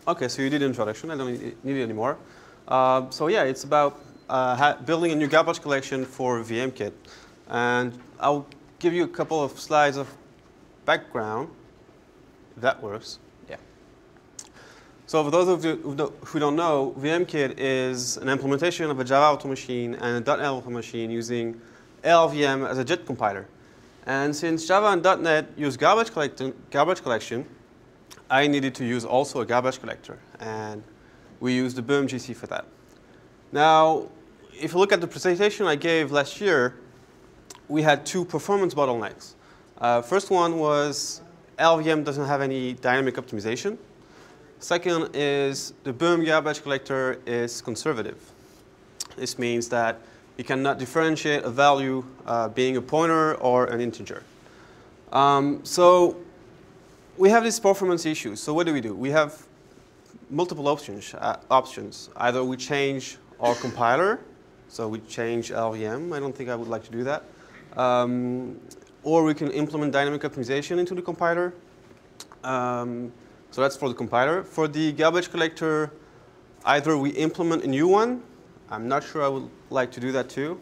Okay, so you did introduction. I don't need it anymore. So yeah, it's about building a new garbage collection for VMKit. And I'll give you a couple of slides of background, if that works. Yeah. So for those of you who don't know, VMKit is an implementation of a Java auto machine and a .NET auto machine using LLVM as a JIT compiler. And since Java and .NET use garbage collection, I needed to use also a garbage collector. And we used the VMJC for that. Now, if you look at the presentation I gave last year, we had two performance bottlenecks. First one was LLVM doesn't have any dynamic optimization. Second is the Boehm garbage collector is conservative. This means that you cannot differentiate a value being a pointer or an integer. So we have these performance issues. So what do? We have multiple options. Either we change our compiler, so we change LLVM. I don't think I would like to do that. Or we can implement dynamic optimization into the compiler. So that's for the compiler. For the garbage collector, either we implement a new one. I'm not sure I would like to do that too.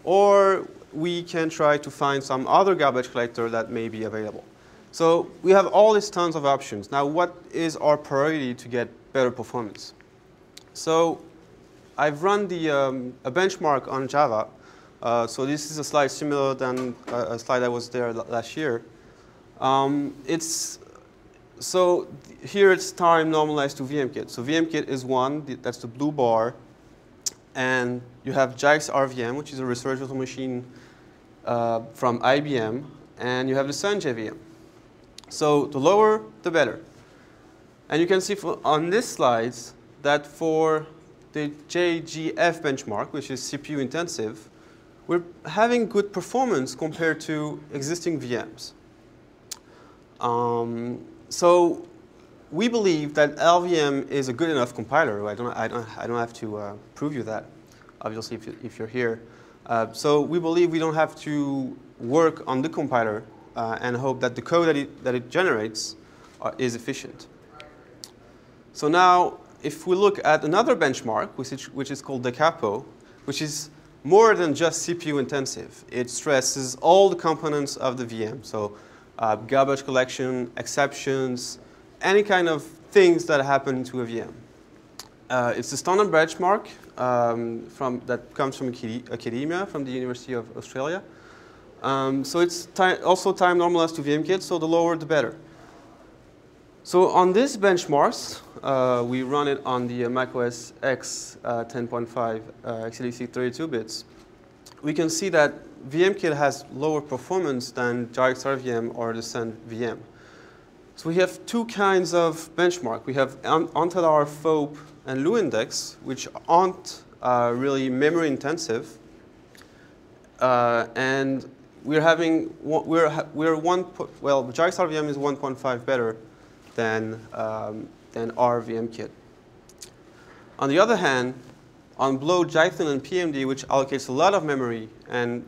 Or we can try to find some other garbage collector that may be available. So we have all these tons of options. Now, what is our priority to get better performance? So I've run a benchmark on Java. So this is a slide similar than a slide that was there last year. So here it's time normalized to VMKit. So VMKit is one, that's the blue bar. And you have JAX RVM, which is a research virtual machine from IBM. And you have the Sun JVM. So the lower, the better. And you can see on these slides that for the JGF benchmark, which is CPU intensive, we're having good performance compared to existing VMs. So we believe that LLVM is a good enough compiler. I don't have to prove you that, obviously, if you're here. So we believe we don't have to work on the compiler and hope that the code that it generates is efficient. So now, if we look at another benchmark, which is called DeCapo, which is more than just CPU intensive. It stresses all the components of the VM. So garbage collection, exceptions, any kind of things that happen to a VM. It's the standard benchmark that comes from academia, from the University of Australia. So it's also time normalized to VMKit, so the lower the better. So on these benchmarks, we run it on the macOS X 10.5 x86 32 bits. We can see that VMKit has lower performance than JAX RVM or the Sun VM. So we have two kinds of benchmark. We have Ontelar, FOAP, and LUIndex, which aren't really memory intensive, and we're having well, JAX RVM is 1.5 better than our VMKit. On the other hand, on Blow, Jython, and PMD, which allocates a lot of memory and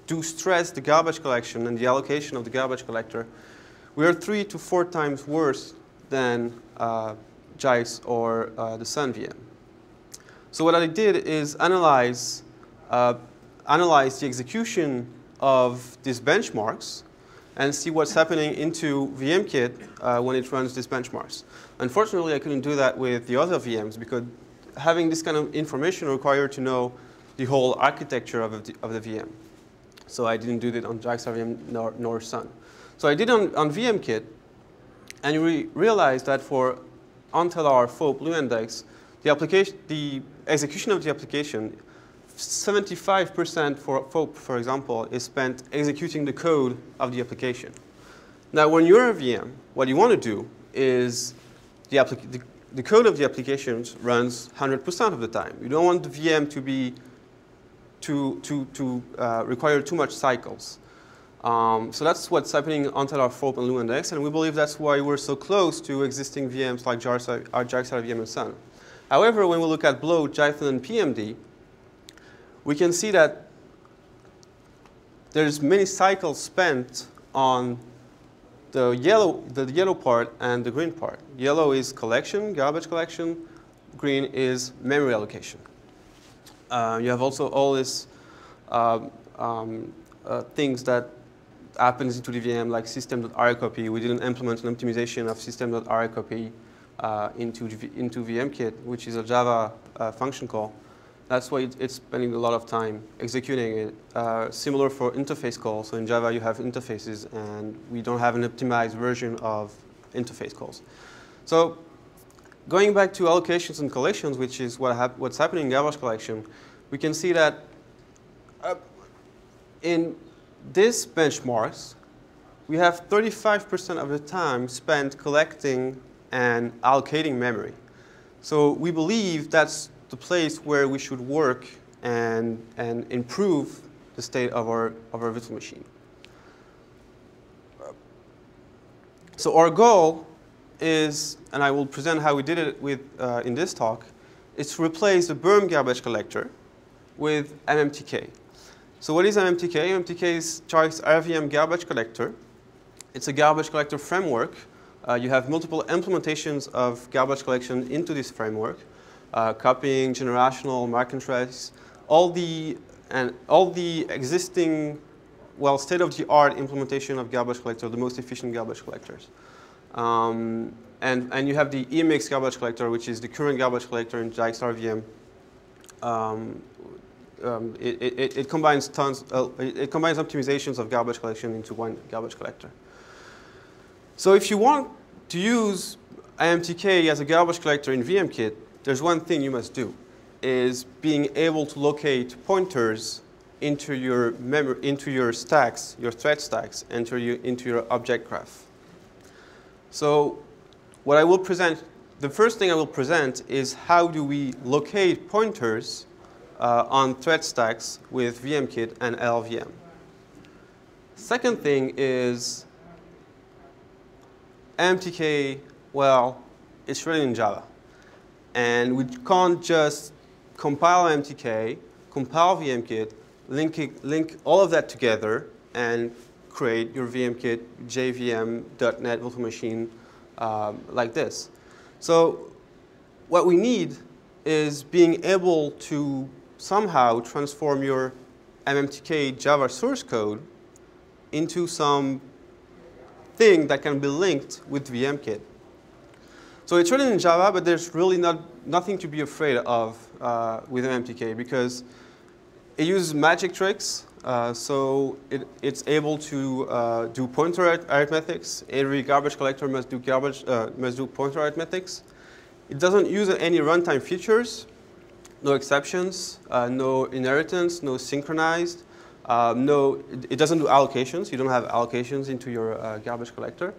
do stress the garbage collection and the allocation of the garbage collector, we are 3 to 4 times worse than JAX or the Sun VM. So what I did is analyze the execution of these benchmarks and see what's happening into VMKit when it runs these benchmarks. Unfortunately, I couldn't do that with the other VMs because having this kind of information required to know the whole architecture of the VM. So I didn't do that on JAX RVM nor Sun. So I did on VMKit, and you realize that for Ontelar, FOAP, LUIndex, the execution of the application, 75% for FOAP, for example, is spent executing the code of the application. Now, when you're a VM, what you want to do is the code of the application runs 100% of the time. You don't want the VM to require too much cycles. So that's what's happening on Ontelar, FOAP, and LUIndex, and we believe that's why we're so close to existing VMs like JAX RVM and Sun. However, when we look at Blow, Jython, and PMD, we can see that there's many cycles spent on the yellow part and the green part. Yellow is collection, garbage collection. Green is memory allocation. You have also all these things that happens into the VM, like system.rcopy. We didn't implement an optimization of system.rcopy into VMKit, which is a Java function call. That's why it's spending a lot of time executing it. Similar for interface calls. So in Java, you have interfaces, and we don't have an optimized version of interface calls. So going back to allocations and collections, which is what's happening in garbage collection, we can see that in these benchmarks, we have 35% of the time spent collecting and allocating memory. So we believe that's the place where we should work and improve the state of our virtual machine. So our goal is, and I will present how we did it with, in this talk, is to replace the Boehm garbage collector with MMTk. So what is MMTk? MMTk is Charles LLVM garbage collector. It's a garbage collector framework. You have multiple implementations of garbage collection into this framework. Copying, generational, mark and trace, all the existing, well, state-of-the-art implementation of garbage collector, the most efficient garbage collectors. And you have the EMX garbage collector, which is the current garbage collector in JVM. It combines it combines optimizations of garbage collection into one garbage collector. So if you want to use MMTk as a garbage collector in VMKit, there's one thing you must do, is being able to locate pointers into your stacks, your thread stacks, into your object graph. So what I will present, the first thing I will present is how do we locate pointers on thread stacks with VMKit and LLVM. Second thing is MMTk, well, it's written in Java. And we can't just compile MMTk, compile VMKit, link all of that together, and create your VMKit JVM.Net virtual machine like this. So what we need is being able to somehow transform your MMTk Java source code into some thing that can be linked with VMKit. So it's written in Java, but there's really nothing to be afraid of with MMTk, because it uses magic tricks. So it's able to do pointer arithmetics. Every garbage collector must do pointer arithmetics. It doesn't use any runtime features, no exceptions, no inheritance, no synchronized. It doesn't do allocations. You don't have allocations into your garbage collector.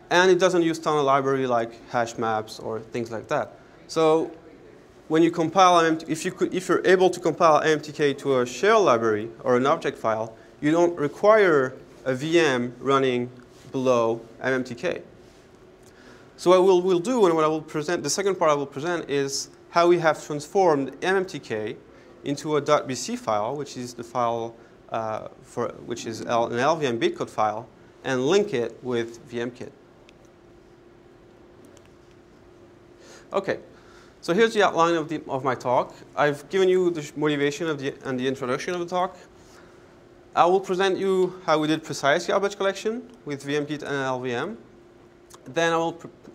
And it doesn't use tunnel library like hash maps or things like that. So when you compile, if you're able to compile MMTk to a shell library or an object file, you don't require a VM running below MMTk. So what we'll do, and what I will present, the second part I will present, is how we have transformed MMTk into a .bc file, which is the file which is an LLVM Bitcode file, and link it with VMKit. Okay, so here's the outline of my talk. I've given you the motivation and the introduction of the talk. I will present you how we did precise garbage collection with VMKit and LLVM. Then I will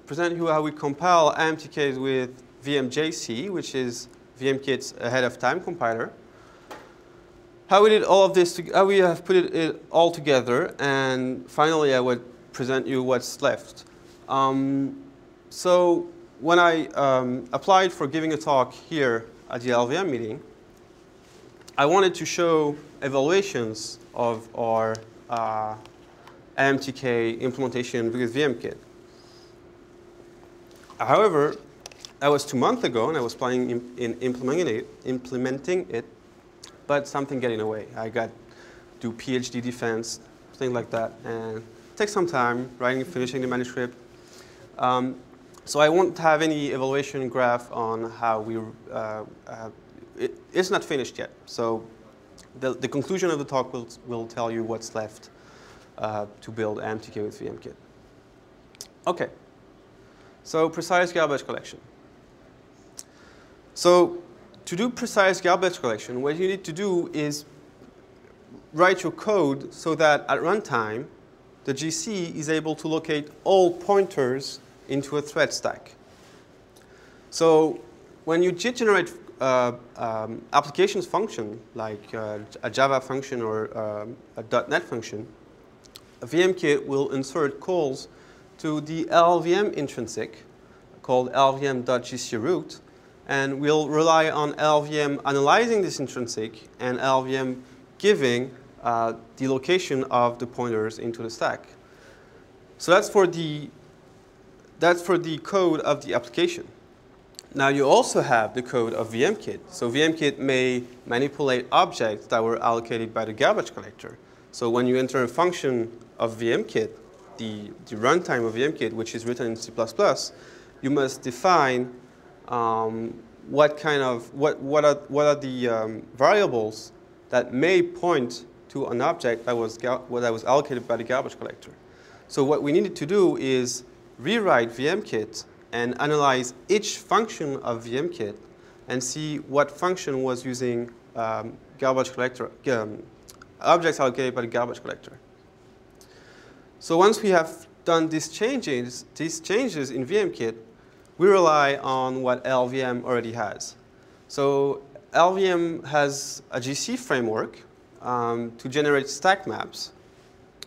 present you how we compile MMTk with VMJC, which is VMKit's ahead of time compiler. How we did all of this, how we have put it all together, and finally I would present you what's left. So when I applied for giving a talk here at the LLVM meeting, I wanted to show evaluations of our MMTk implementation with VMKit. However, that was 2 months ago, and I was planning in implementing it, but something got in the way. I got to do PhD defense, things like that, and it takes some time finishing the manuscript. So I won't have any evaluation graph on how we. It's not finished yet. So the conclusion of the talk will tell you what's left to build MMTk with VMKit. Okay, so precise garbage collection. So to do precise garbage collection, what you need to do is write your code so that at runtime, the GC is able to locate all pointers into a thread stack. So when you generate applications function, like a Java function or a .NET function, a VMKit will insert calls to the LLVM intrinsic, called LLVM.GCRoot, and we'll rely on LLVM analyzing this intrinsic and LLVM giving the location of the pointers into the stack. So that's for the code of the application. Now you also have the code of VMKit. So VMKit may manipulate objects that were allocated by the garbage collector. So when you enter a function of VMKit, the runtime of VMKit, which is written in C++, you must define what are the variables that may point to an object that was allocated by the garbage collector. So what we needed to do is rewrite VMKit and analyze each function of VMKit and see what function was using garbage collector objects allocated by the garbage collector. So once we have done these changes in VMKit, we rely on what LLVM already has. So LLVM has a GC framework to generate stack maps.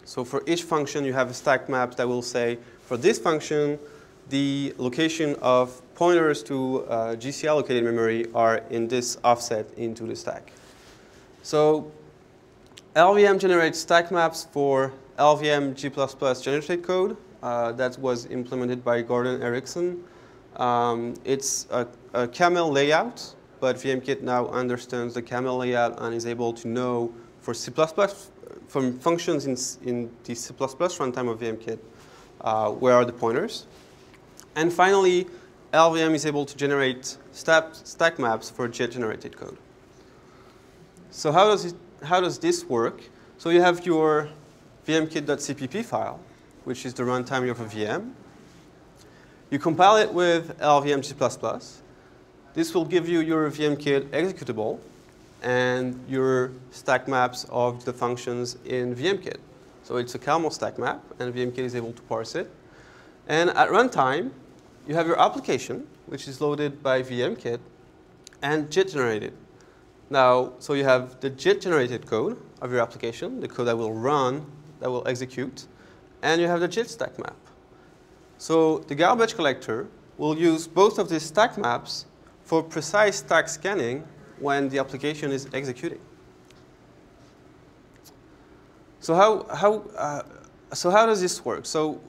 So for each function, you have a stack map that will say, for this function, the location of pointers to GC allocated memory are in this offset into the stack. So LLVM generates stack maps for LLVM G++ generated code that was implemented by Gordon Erickson. It's a camel layout, but VMKit now understands the camel layout and is able to know for C++, from functions in the C++ runtime of VMKit, where are the pointers. And finally, LLVM is able to generate stack maps for JIT-generated code. So how does this work? So you have your vmkit.cpp file, which is the runtime of a VM. You compile it with LLVM G++. This will give you your VMKit executable and your stack maps of the functions in VMKit. So it's a Camel stack map, and VMKit is able to parse it. And at runtime, you have your application, which is loaded by VMKit, and JIT-generated. Now, so you have the JIT-generated code of your application, the code that will run, that will execute, and you have the JIT stack map. So the garbage collector will use both of these stack maps for precise stack scanning when the application is executing. So how does this work? So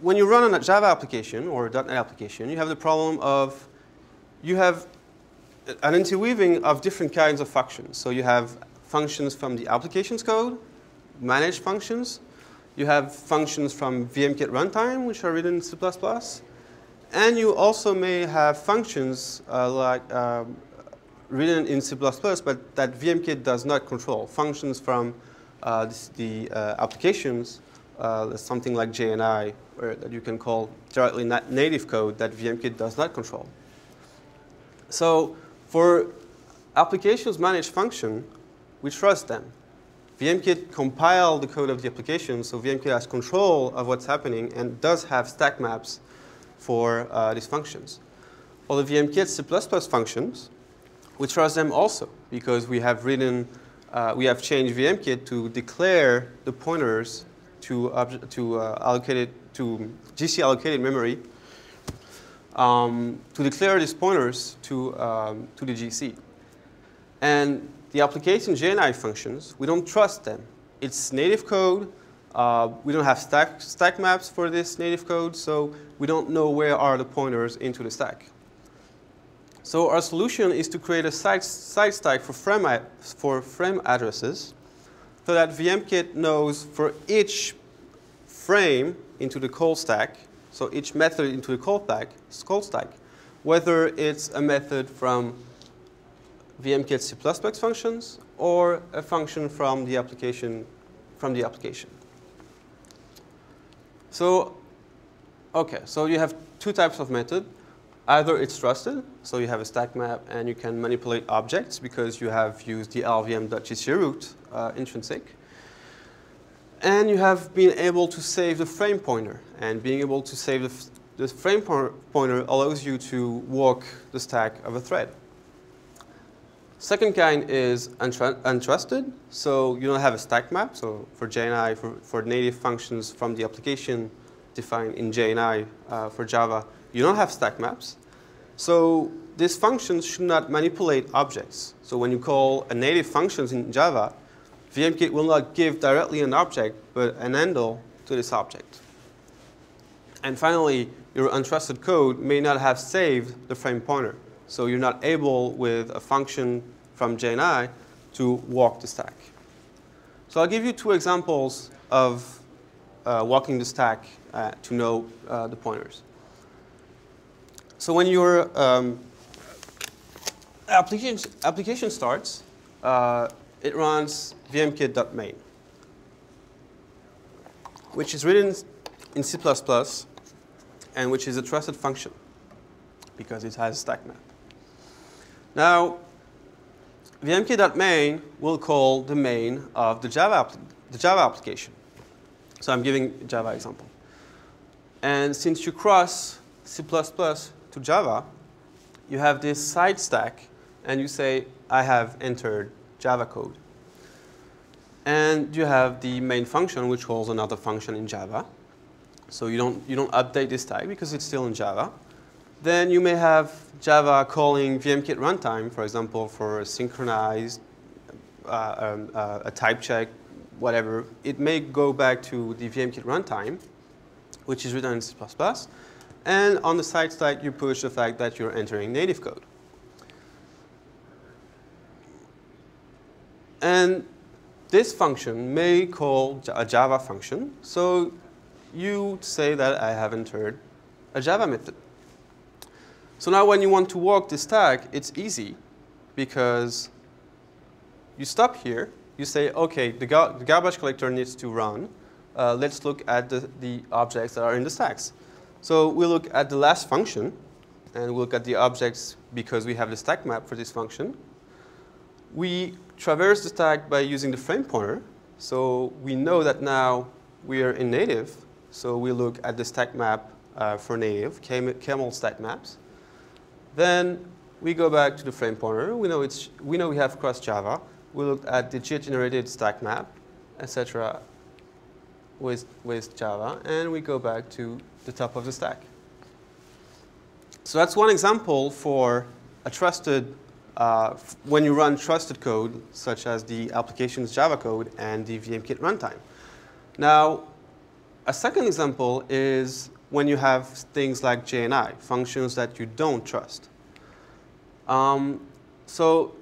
when you run on a Java application or a .NET application, you have the problem of you have an interweaving of different kinds of functions. So you have functions from the application's code, managed functions. You have functions from VMKit runtime, which are written in C++. And you also may have functions written in C++, but that VMKit does not control. Functions from the applications, something like JNI, or that you can call directly native code that VMKit does not control. So for applications managed function, we trust them. VMKit compile the code of the application, so VMKit has control of what's happening and does have stack maps for these functions. For the VMKit C++ functions, we trust them also because we have written, we have changed VMKit to declare the pointers to GC allocated memory, to declare these pointers to the GC. And the application JNI functions, we don't trust them. It's native code. We don't have stack maps for this native code, so we don't know where are the pointers into the stack. So our solution is to create a side stack for frame addresses so that VMKit knows for each frame into the call stack, so each method into the call stack, whether it's a method from VMKit C++ functions or a function from the application. So, okay, so you have two types of method. Either it's trusted, so you have a stack map and you can manipulate objects because you have used the LLVM.gc root intrinsic. And you have been able to save the frame pointer. And being able to save the frame pointer allows you to walk the stack of a thread. Second kind is untrusted, so you don't have a stack map. So for JNI, for native functions from the application defined in JNI for Java, you don't have stack maps. So these functions should not manipulate objects. So when you call a native functions in Java, VMKit will not give directly an object, but an handle to this object. And finally, your untrusted code may not have saved the frame pointer. So you're not able, with a function from JNI, to walk the stack. So I'll give you two examples of walking the stack to know the pointers. So when your application starts, it runs vmkit.main, which is written in C++ and which is a trusted function because it has a stack map. Now, vmkit.main will call the main of the Java application. So I'm giving a Java example. And since you cross C++ to Java, you have this side stack, and you say, I have entered Java code. And you have the main function, which calls another function in Java. So you don't update this tag because it's still in Java. Then you may have Java calling VMKit runtime, for example, for a synchronized, a type check, whatever. It may go back to the VMKit runtime, which is written in C++. And on the side stack, you push the fact that you're entering native code. And this function may call a Java function. So you say that I have entered a Java method. So now when you want to walk this stack, it's easy because you stop here. You say, OK, the garbage collector needs to run. Let's look at the objects that are in the stacks. So we look at the last function, and we look at the objects because we have the stack map for this function. We traverse the stack by using the frame pointer. So we know that now we are in native. So we look at the stack map for native, camel stack maps. Then we go back to the frame pointer. We know we have crossed Java. We looked at the JIT-generated stack map, etc. with Java, and we go back to the top of the stack. So that's one example for a trusted, when you run trusted code, such as the application's Java code and the VMKit runtime. Now, a second example is when you have things like JNI, functions that you don't trust. So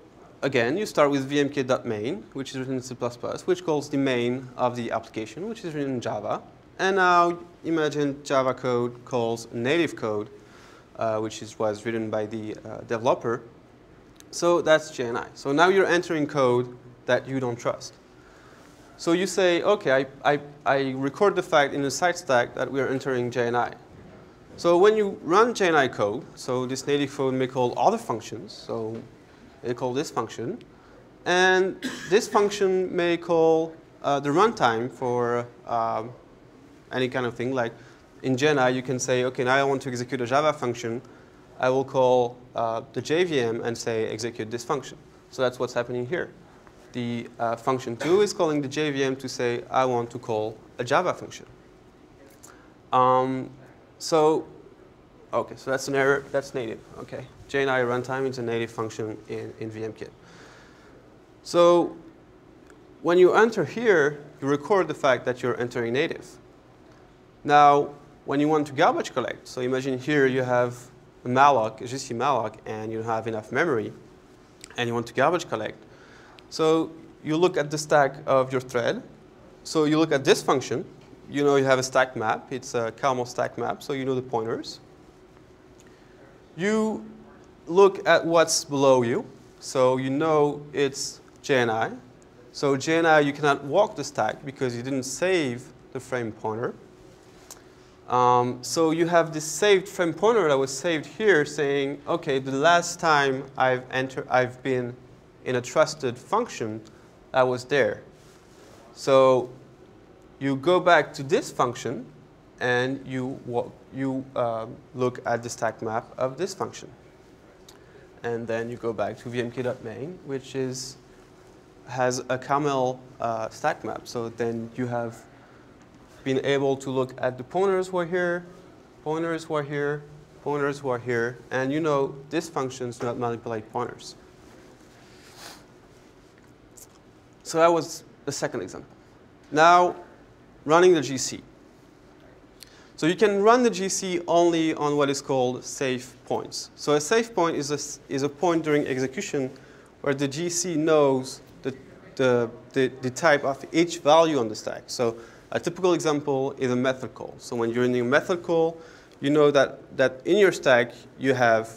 again, you start with vmkit.main, which is written in C++, which calls the main of the application, which is written in Java. And now imagine Java code calls native code, which was written by the developer. So that's JNI. So now you're entering code that you don't trust. So you say, OK, I record the fact in the side stack that we're entering JNI. So when you run JNI code, so this native code may call other functions. So they call this function. And this function may call the runtime for any kind of thing. Like in JNI, you can say, OK, now I want to execute a Java function. I will call the JVM and say, execute this function. So that's what's happening here. The function 2 is calling the JVM to say, I want to call a Java function. So that's an error. That's native. OK, JNI runtime is a native function in VMKit. So when you enter here, you record the fact that you're entering native. Now, when you want to garbage collect, so imagine here you have a malloc, a GC malloc, and you don't have enough memory, and you want to garbage collect. So you look at the stack of your thread. So you look at this function. You know you have a stack map. It's a camel stack map, so you know the pointers. You look at what's below you. So you know it's JNI. So JNI, you cannot walk the stack because you didn't save the frame pointer. So you have this saved frame pointer that was saved here saying, okay, the last time I've been in a trusted function, that was there. So you go back to this function and you look at the stack map of this function. And then you go back to vmk.main, which has a camel stack map. So then you have been able to look at the pointers who are here, pointers who are here, pointers who are here, and you know this functions do not manipulate pointers. So that was the second example. Now, running the GC. So you can run the GC only on what is called safe points. So a safe point is a point during execution where the GC knows the type of each value on the stack. So a typical example is a method call. So when you're in a method call, you know that in your stack you have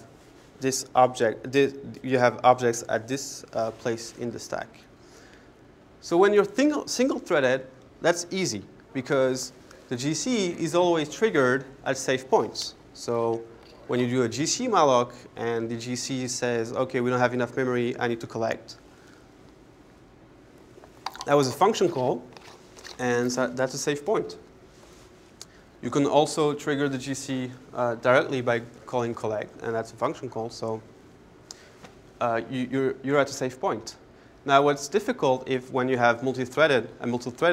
this object. You have objects at this place in the stack. So when you're single-threaded, that's easy because the GC is always triggered at safe points. So when you do a GC malloc and the GC says, okay, we don't have enough memory, I need to collect. That was a function call, and so that's a safe point. You can also trigger the GC directly by calling collect, and that's a function call, so you're at a safe point. Now, what's difficult if when you have a multi-threaded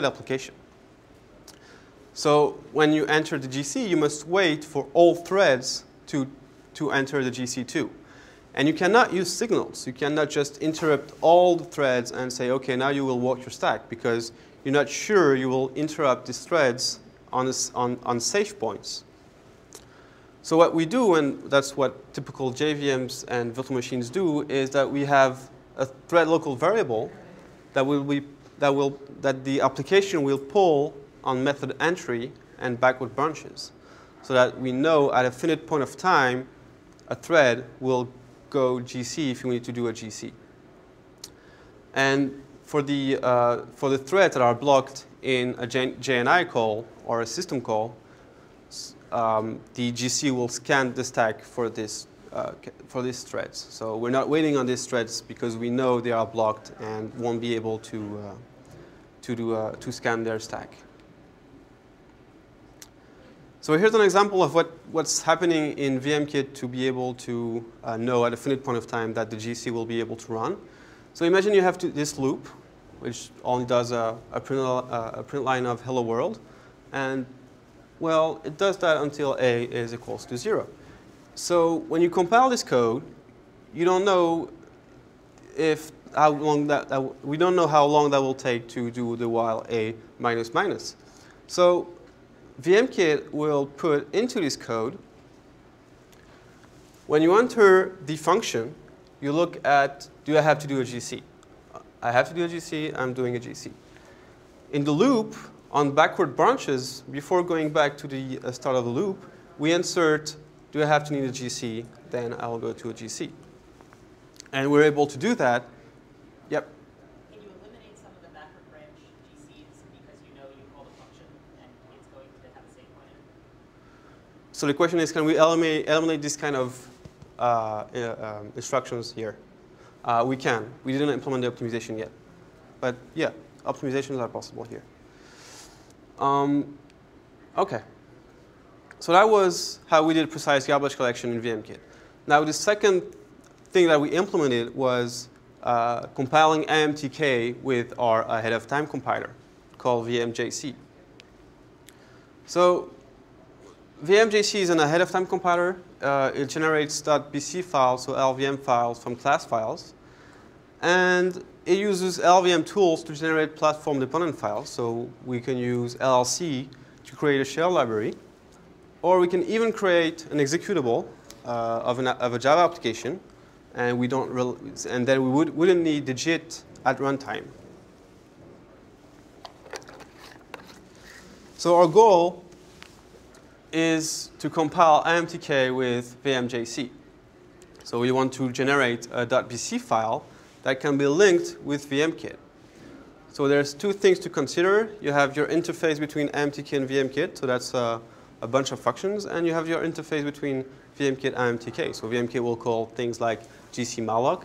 application. So when you enter the GC, you must wait for all threads to enter the GC too. And you cannot use signals. You cannot just interrupt all the threads and say, OK, now you will walk your stack, because you're not sure you will interrupt these threads on safe points. So what we do, and that's what typical JVMs and virtual machines do, is that we have a thread local variable that the application will pull on method entry and backward branches, so that we know at a finite point of time a thread will go GC if you need to do a GC. And for the threads that are blocked in a JNI call or a system call, the GC will scan the stack for these threads. So we're not waiting on these threads because we know they are blocked and won't be able to scan their stack. So here's an example of what's happening in VMKit to be able to know at a finite point of time that the GC will be able to run. So imagine you have this loop, which only does a print line of hello world. And, well, it does that until a is equals to 0. So when you compile this code, you don't know how long we don't know how long that will take to do the while a minus minus. So VMKit will put into this code, when you enter the function, you look at, do I have to do a GC? I have to do a GC, I'm doing a GC. In the loop, on backward branches, before going back to the start of the loop, we insert, do I have to need a GC? Then I'll go to a GC. And we're able to do that. Yep. Can you eliminate some of the backward branch GCs because you know you call the function and it's going to have a safe point in it? So the question is, can we eliminate this kind of instructions here? We can. We didn't implement the optimization yet. But yeah, optimizations are possible here. OK. So that was how we did precise garbage collection in VMKit. Now, the second thing that we implemented was compiling MMTk with our ahead-of-time compiler called VMJC. So VMJC is an ahead-of-time compiler. It generates .bc files, so LLVM files from class files. And it uses LLVM tools to generate platform-dependent files. So we can use LLC to create a shell library. Or we can even create an executable of a Java application, and then we wouldn't need the JIT at runtime. So our goal is to compile MMTk with VMJC. So we want to generate a .bc file that can be linked with VMKit. So there's two things to consider. You have your interface between MMTk and VMKit. So that's a bunch of functions, and you have your interface between VMKit and MMTk. So VMKit will call things like gcmalloc,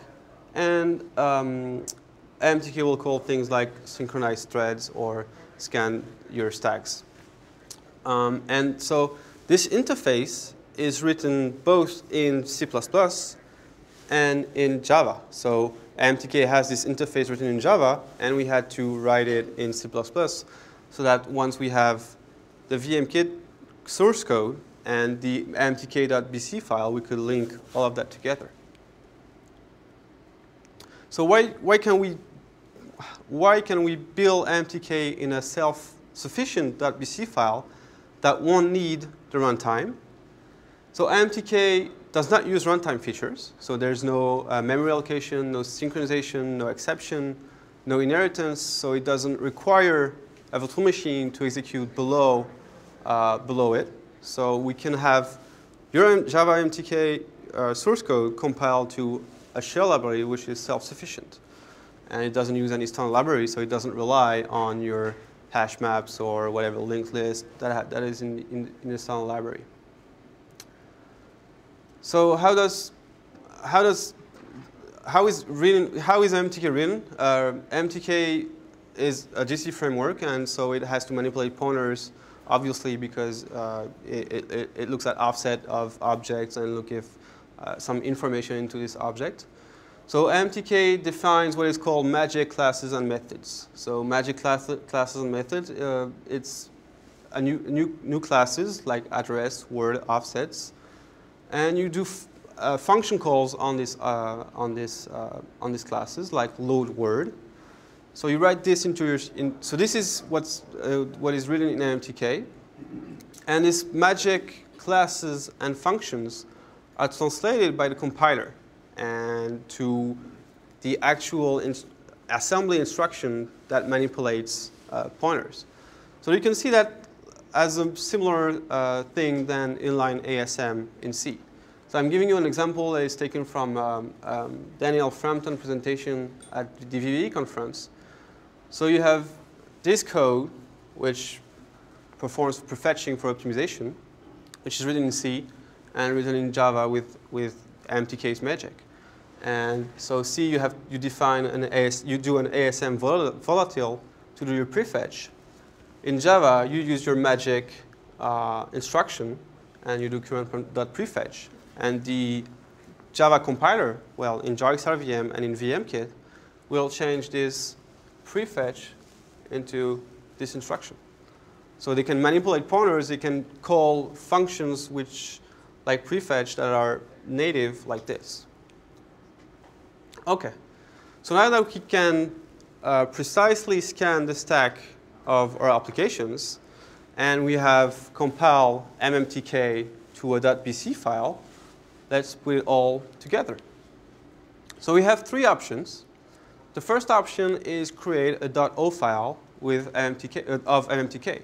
and MMTk will call things like synchronize threads or scan your stacks. And so this interface is written both in C++ and in Java. So MMTk has this interface written in Java, and we had to write it in C++, so that once we have the VMKit source code and the mmtk.bc file, we could link all of that together. So why can we build MMTk in a self-sufficient .bc file that won't need the runtime? So MMTk does not use runtime features. So there's no memory allocation, no synchronization, no exception, no inheritance. So it doesn't require a virtual machine to execute below it. So we can have your Java MMTk source code compiled to a shell library which is self-sufficient. And it doesn't use any standard library, so it doesn't rely on your hash maps or whatever linked list that is in the standard library. So how is MMTk written? MMTk is a GC framework, and so it has to manipulate pointers, obviously, because it looks at offset of objects and look if some information into this object. So MMTk defines what is called magic classes and methods. So magic classes and methods, it's a new classes like address, word, offsets, and you do function calls on these classes like load word. So you write this into your so this is what is written in MMTk, and these magic classes and functions are translated by the compiler and to the actual assembly instruction that manipulates pointers. So you can see that as a similar thing than inline ASM in C. So I'm giving you an example that is taken from Daniel Frampton presentation at the VEE conference. So you have this code, which performs prefetching for optimization, which is written in C and written in Java with MMTk's magic. And so C, you define you do an ASM volatile to do your prefetch. In Java, you use your magic instruction, and you do current.prefetch. And the Java compiler, well, in JVM and in VMKit, will change this prefetch into this instruction. So they can manipulate pointers. They can call functions which, like prefetch, that are native like this. OK. So now that we can precisely scan the stack of our applications, and we have compiled MMTk to a .bc file, let's put it all together. So we have three options. The first option is create a .o file with of MMTk.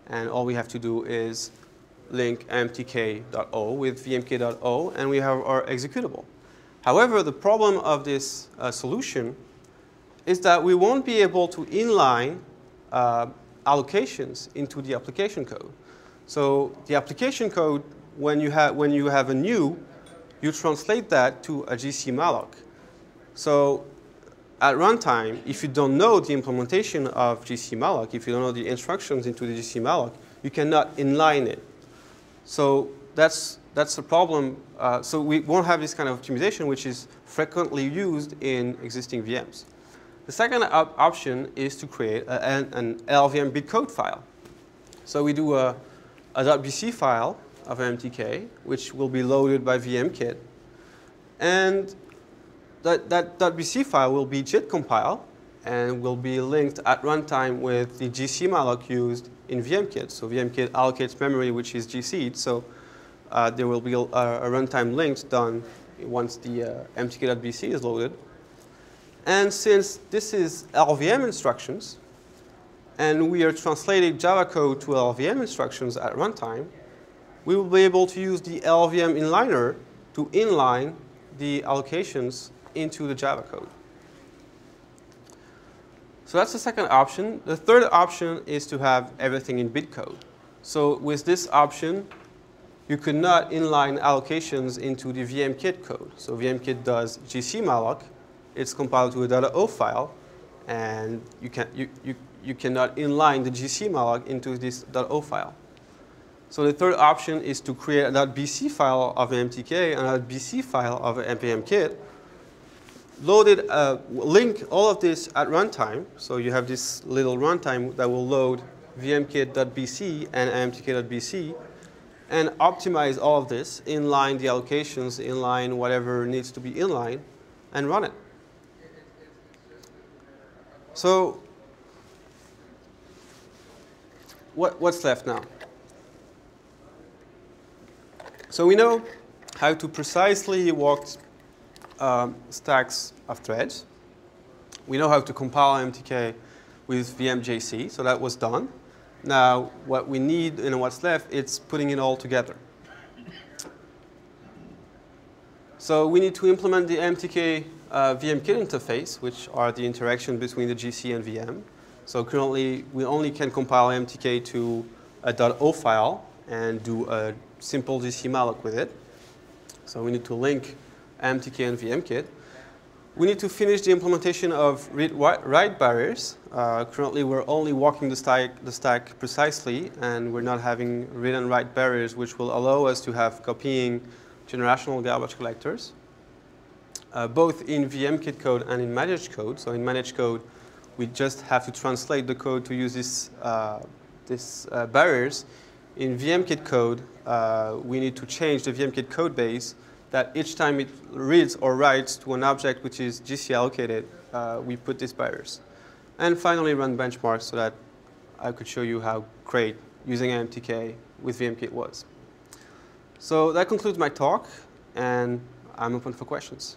And all we have to do is link mmtk.o with vmk.o, and we have our executable. However, the problem of this solution is that we won't be able to inline allocations into the application code. So the application code, when you have a new, you translate that to a gcmalloc. So at runtime, if you don't know the implementation of gcmalloc, if you don't know the instructions into the gcmalloc, you cannot inline it. So that's a problem. So we won't have this kind of optimization, which is frequently used in existing VMs. The second option is to create an LLVM Bitcode file. So we do a .bc file of MMTk, which will be loaded by VMKit. And that .bc file will be JIT compiled and will be linked at runtime with the gcmalloc used in VMKit. So VMKit allocates memory, which is gc'd. So there will be a runtime link done once the mmtk.bc is loaded. And since this is LLVM instructions, and we are translating Java code to LLVM instructions at runtime, we will be able to use the LLVM inliner to inline the allocations into the Java code. So that's the second option. The third option is to have everything in Bitcode. So with this option, you could not inline allocations into the VMKit code. So VMKit does GC malloc. It's compiled to a .o file, and you cannot inline the GC malloc into this .o file. So the third option is to create a .bc file of MMTk and a .bc file of VMKit. Load it, link all of this at runtime. So you have this little runtime that will load vmkit.bc and mmtk.bc and optimize all of this, inline the allocations, inline whatever needs to be inline, and run it. So what's left now? So we know how to precisely walk stacks of threads. We know how to compile MMTk with VMJC, so that was done. Now, what we need and what's left, it's putting it all together. So we need to implement the MMTk VMKit interface, which are the interaction between the GC and VM. So currently, we only can compile MMTk to a .o file and do a simple GC malloc with it. So we need to link MMTk and VMKit. We need to finish the implementation of read-write barriers. Currently, we're only walking the stack precisely, and we're not having read and write barriers, which will allow us to have copying generational garbage collectors, both in VMKit code and in managed code. So in managed code, we just have to translate the code to use these barriers. In VMKit code, we need to change the VMKit code base that each time it reads or writes to an object which is GC allocated, we put these barriers. And finally, run benchmarks so that I could show you how great using MMTk with VMKit was. So that concludes my talk, and I'm open for questions.